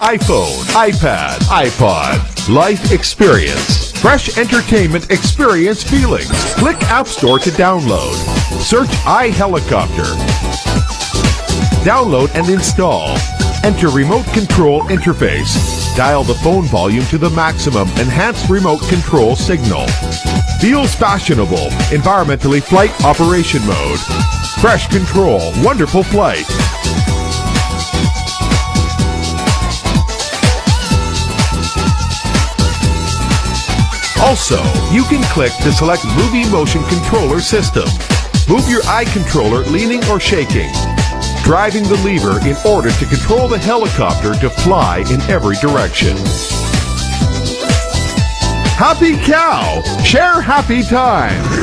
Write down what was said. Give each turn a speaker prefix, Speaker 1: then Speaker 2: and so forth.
Speaker 1: iPhone, iPad, iPod. Life experience. Fresh entertainment experience feelings. Click App Store to download. Search iHelicopter. Download and install. Enter remote control interface. Dial the phone volume to the maximum enhanced remote control signal. Feels fashionable. Environmentally flight operation mode. Fresh control. Wonderful flight. Also, you can click to select Movie Motion Controller System. Move your eye controller leaning or shaking. Driving the lever in order to control the helicopter to fly in every direction. Happy cow! Share happy time!